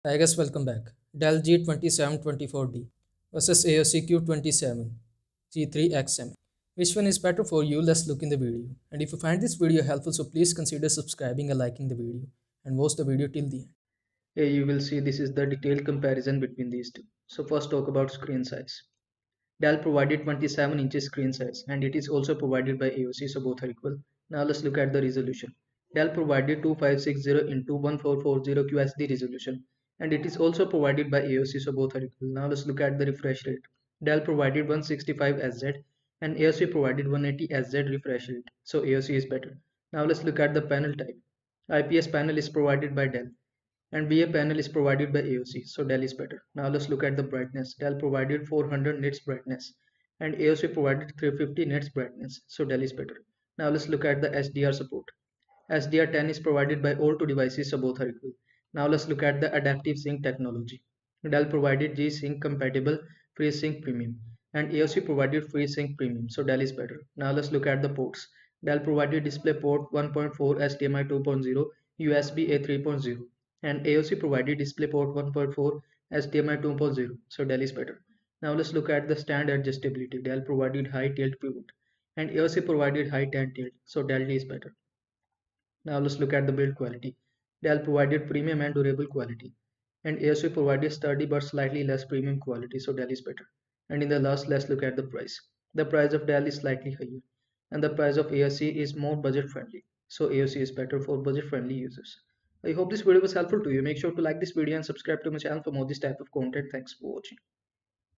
I guess welcome back. Dell G2724D versus AOC Q27G3XMN. Which one is better for you? Let's look in the video. And if you find this video helpful, so please consider subscribing and liking the video and watch the video till the end. Here you will see this is the detailed comparison between these two. So first talk about screen size. Dell provided 27 inches screen size and it is also provided by AOC, so both are equal. Now let's look at the resolution. Dell provided 2560 into 1440 QHD resolution and it is also provided by AOC, so both are equal. Now let's look at the refresh rate. Dell provided 165 SZ and AOC provided 180 SZ refresh rate, so AOC is better. Now let's look at the panel type. IPS panel is provided by Dell and BA panel is provided by AOC, so Dell is better. Now let's look at the brightness. Dell provided 400 nits brightness and AOC provided 350 nits brightness, so Dell is better. Now let's look at the SDR support. SDR10 is provided by all two devices, so both are equal. Now let's look at the adaptive sync technology. Dell provided G-Sync compatible FreeSync Premium and AOC provided FreeSync Premium, so Dell is better. Now let's look at the ports. Dell provided DisplayPort 1.4 HDMI 2.0 USB A 3.0 and AOC provided DisplayPort 1.4 HDMI 2.0, so Dell is better. Now let's look at the stand adjustability. Dell provided high tilt pivot and AOC provided high tan tilt, so Dell is better. Now let's look at the build quality. Dell provided premium and durable quality and AOC provided sturdy but slightly less premium quality, so Dell is better. And in the last, let's look at the price. The price of Dell is slightly higher and the price of AOC is more budget friendly, so AOC is better for budget friendly users. I hope this video was helpful to you. Make sure to like this video and subscribe to my channel for more this type of content. Thanks for watching.